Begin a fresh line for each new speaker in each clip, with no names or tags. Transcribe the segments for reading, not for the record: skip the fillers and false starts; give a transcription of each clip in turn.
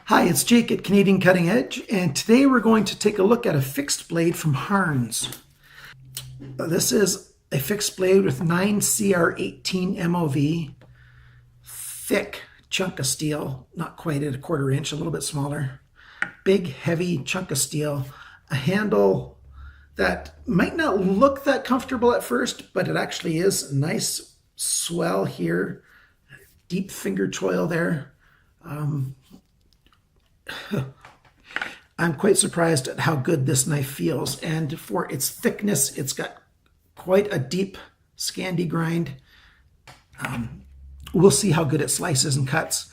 Hi, it's Jake at Canadian Cutting Edge, and today we're going to take a look at a fixed blade from HARNDS. This is a fixed blade with 9CR18 MOV, thick chunk of steel, not quite at a 1/4 inch, a little bit smaller. Big, heavy chunk of steel, a handle that might not look that comfortable at first, but it actually is. A nice swell here, deep finger choil there. I'm quite surprised at how good this knife feels, and for its thickness, it's got quite a deep Scandi-grind. We'll see how good it slices and cuts.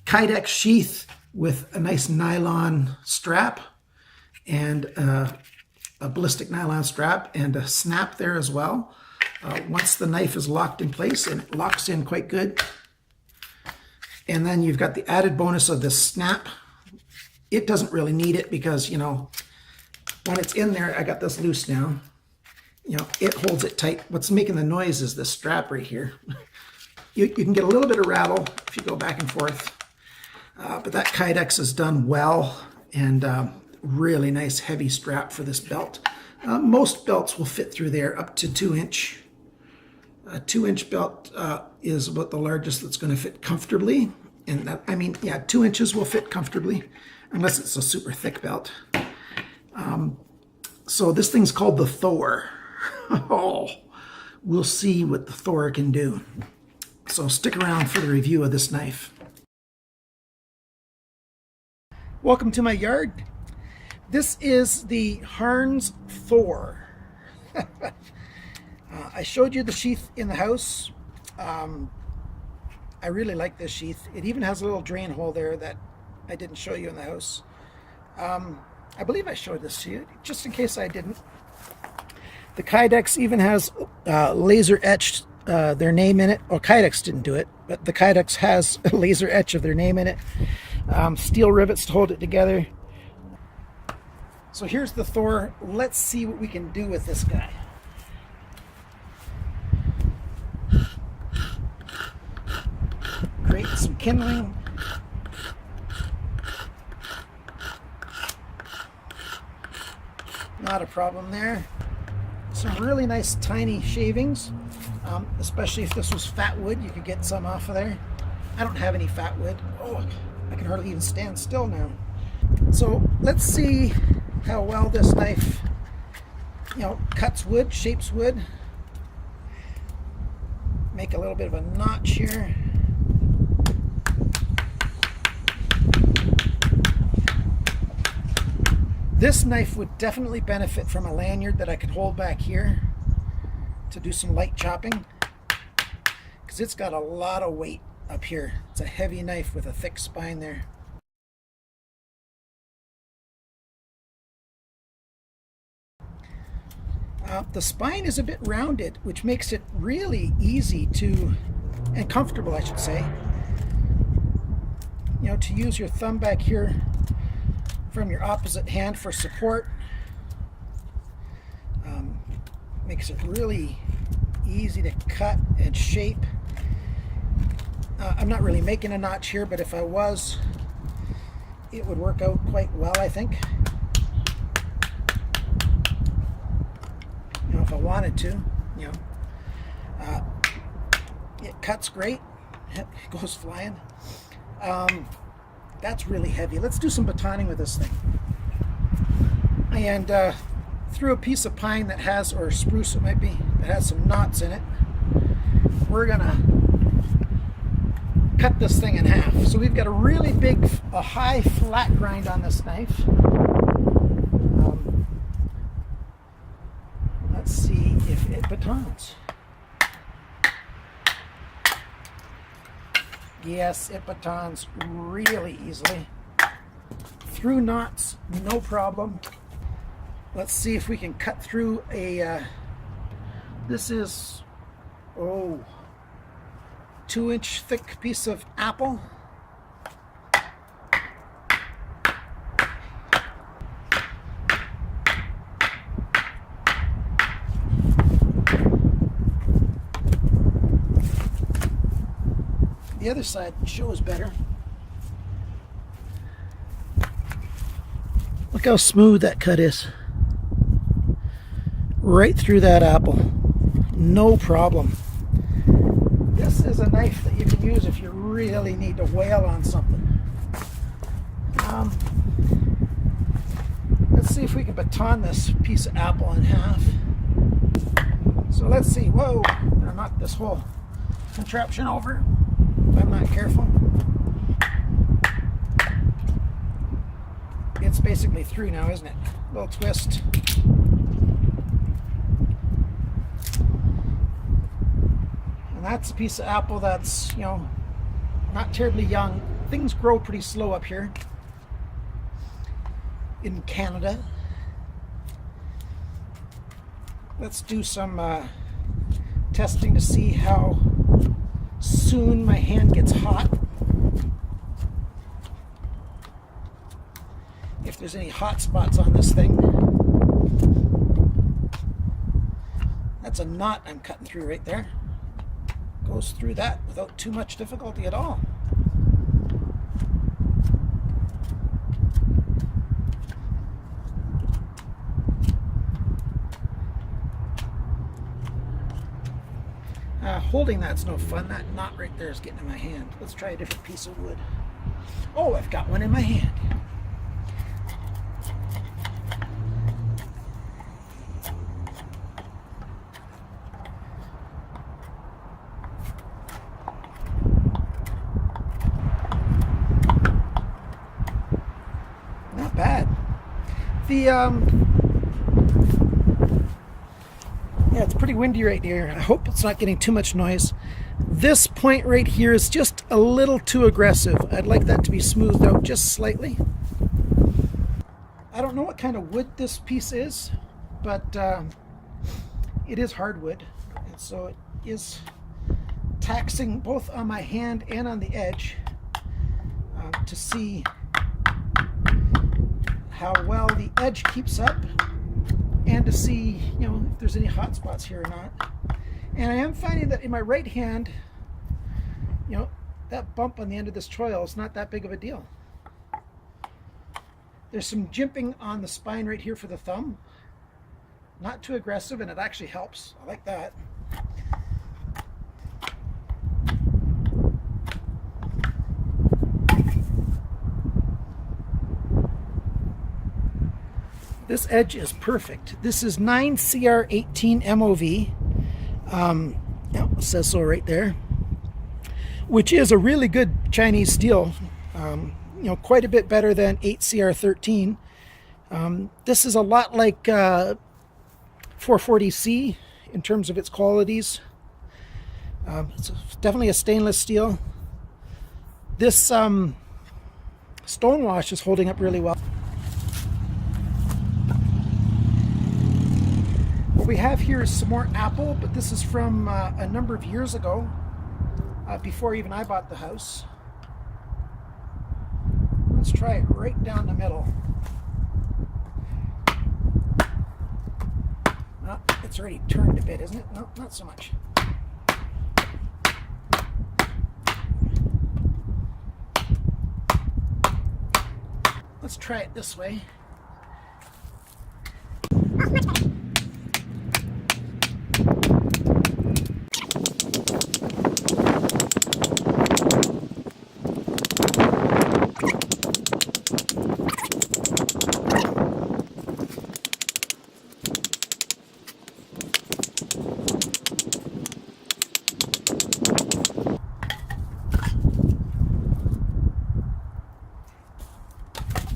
Kydex sheath with a nice nylon strap and a ballistic nylon strap and a snap there as well. Once the knife is locked in place, and it locks in quite good. And then you've got the added bonus of this snap. It doesn't really need it because, you know, when it's in there, I got this loose now. You know, it holds it tight. What's making the noise is this strap right here. You can get a little bit of rattle if you go back and forth. But that Kydex is done well, and really nice heavy strap for this belt. Most belts will fit through there up to 2-inch. A 2-inch belt is about the largest that's going to fit comfortably. And that, I mean, yeah, 2 inches will fit comfortably, unless it's a super thick belt. So this thing's called the Thor. Oh, we'll see what the Thor can do. So stick around for the review of this knife. Welcome to my yard. This is the HARNDS Thor. I showed you the sheath in the house. I really like this sheath. It even has a little drain hole there that I didn't show you in the house. I believe I showed this to you, just in case I didn't. The Kydex even has laser etched their name in it. Well, Kydex didn't do it, but the Kydex has a laser etch of their name in it. Steel rivets to hold it together. So here's the Thor. Let's see what we can do with this guy. Create some kindling. Not a problem there. Some really nice tiny shavings, especially if this was fat wood, you could get some off of there. I don't have any fat wood. Oh, I can hardly even stand still now. So let's see how well this knife, you know, cuts wood, shapes wood. Make a little bit of a notch here. This knife would definitely benefit from a lanyard that I could hold back here to do some light chopping, because it's got a lot of weight up here. It's a heavy knife with a thick spine there. The spine is a bit rounded, which makes it really easy to, and comfortable I should say, you know, to use your thumb back here from your opposite hand for support. Makes it really easy to cut and shape. I'm not really making a notch here, but if I was, it would work out quite well, I think. You know, if I wanted to, you know. It cuts great. It goes flying. That's really heavy. Let's do some batoning with this thing. And through a piece of pine that has, or spruce it might be, that has some knots in it, we're gonna cut this thing in half. So we've got a really big, a high flat grind on this knife. Let's see if it batons. Yes, it batons really easily. Through knots, no problem. Let's see if we can cut through a, this is, 2-inch thick piece of apple. The other side shows better. Look how smooth that cut is. Right through that apple. No problem. This is a knife that you can use if you really need to wail on something. Let's see if we can baton this piece of apple in half. So let's see. Whoa, I'm gonna knock this whole contraption over if I'm not careful. It's basically through now, isn't it? A little twist. And that's a piece of apple that's, you know, not terribly young. Things grow pretty slow up here in Canada. Let's do some testing to see how soon my hand gets hot. If there's any hot spots on this thing. That's a knot I'm cutting through right there. Goes through that without too much difficulty at all. Holding that's no fun. That knot right there is getting in my hand. Let's try a different piece of wood. Oh, I've got one in my hand. Not bad. Yeah, it's pretty windy right here. I hope it's not getting too much noise. This point right here is just a little too aggressive. I'd like that to be smoothed out just slightly. I don't know what kind of wood this piece is, but it is hardwood, and so it is taxing both on my hand and on the edge to see how well the edge keeps up, and to see, you know, if there's any hot spots here or not. And I am finding that in my right hand, you know, that bump on the end of this choil is not that big of a deal. There's some jimping on the spine right here for the thumb. Not too aggressive, and it actually helps. I like that. This edge is perfect. This is 9CR18 MOV. It says so right there. Which is a really good Chinese steel. You know, quite a bit better than 8CR13. This is a lot like 440C in terms of its qualities. It's definitely a stainless steel. This stonewash is holding up really well. What we have here is some more apple, but this is from a number of years ago, before even I bought the house. Let's try it right down the middle. Oh, it's already turned a bit, isn't it? No, not so much. Let's try it this way.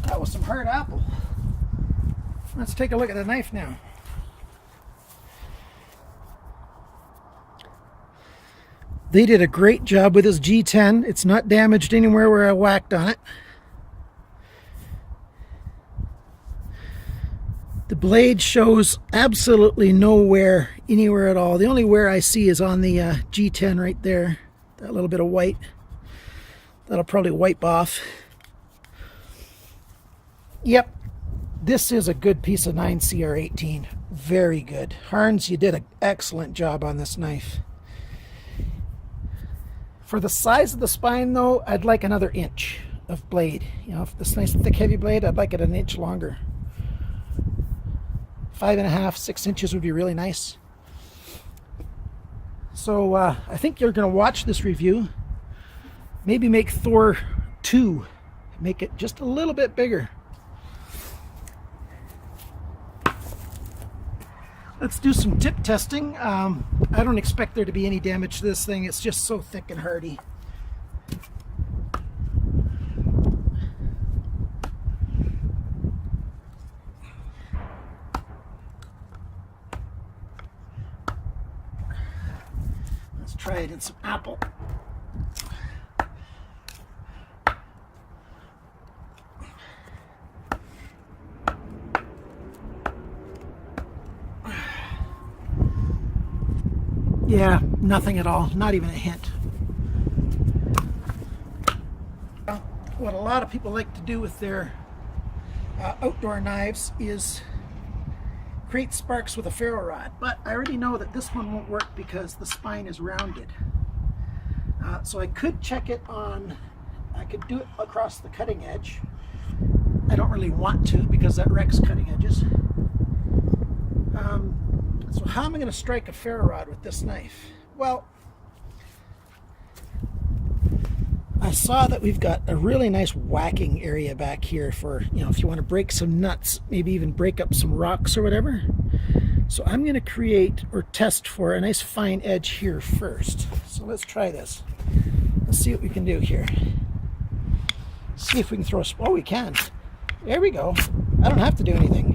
That was some hard apple. Let's take a look at the knife now. They did a great job with this G10. It's not damaged anywhere where I whacked on it. The blade shows absolutely no wear anywhere at all. The only wear I see is on the G10 right there. That little bit of white. That'll probably wipe off. Yep, this is a good piece of 9CR18. Very good. HARNDS, you did an excellent job on this knife. For the size of the spine though, I'd like another inch of blade. You know, if this nice thick heavy blade, I'd like it an inch longer. 5.5, 6 inches would be really nice. So I think you're going to watch this review. Maybe make Thor 2. Make it just a little bit bigger. Let's do some tip testing. I don't expect there to be any damage to this thing. It's just so thick and hardy. Let's try it in some apple. Yeah, nothing at all, not even a hint. What a lot of people like to do with their outdoor knives is create sparks with a ferro rod, but I already know that this one won't work because the spine is rounded. So I could check it on, I could do it across the cutting edge. I don't really want to because that wrecks cutting edges. So how am I going to strike a ferro rod with this knife? Well, I saw that we've got a really nice whacking area back here for, you know, if you want to break some nuts, maybe even break up some rocks or whatever. So I'm going to create or test for a nice fine edge here first. So let's try this. Let's see what we can do here. See if we can throw a, oh, we can. There we go. I don't have to do anything.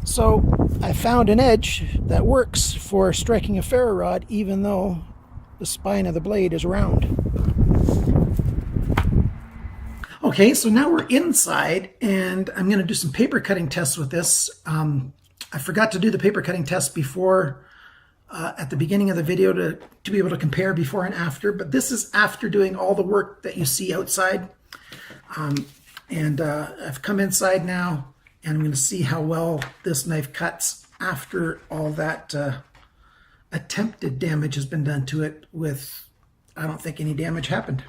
So I found an edge that works for striking a ferro rod even though the spine of the blade is round. Okay, so now we're inside and I'm going to do some paper cutting tests with this. I forgot to do the paper cutting test before at the beginning of the video to be able to compare before and after, but this is after doing all the work that you see outside. I've come inside now. And I'm going to see how well this knife cuts after all that attempted damage has been done to it with, I don't think any damage happened.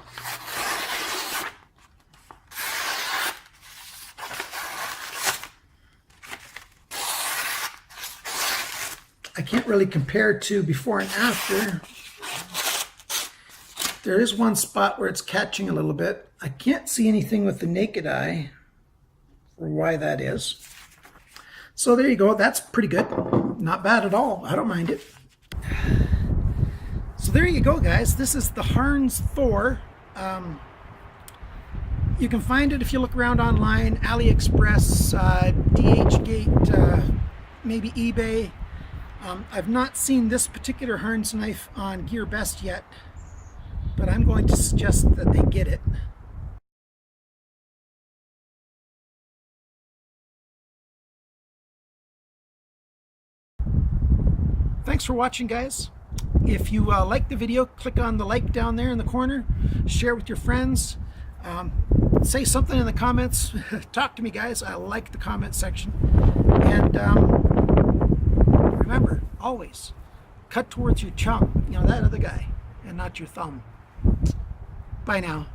I can't really compare to before and after. There is one spot where it's catching a little bit. I can't see anything with the naked eye. Or why that is. So there you go, that's pretty good. Not bad at all, I don't mind it. So there you go, guys. This is the HARNDS Thor. You can find it if you look around online, AliExpress, DHgate, maybe eBay. I've not seen this particular HARNDS knife on GearBest yet, but I'm going to suggest that they get it. Thanks for watching, guys. If you like the video, click on the like down there in the corner, share with your friends, say something in the comments. Talk to me, guys. I like the comment section. And remember, always cut towards your chum, you know, that other guy, and not your thumb. Bye now.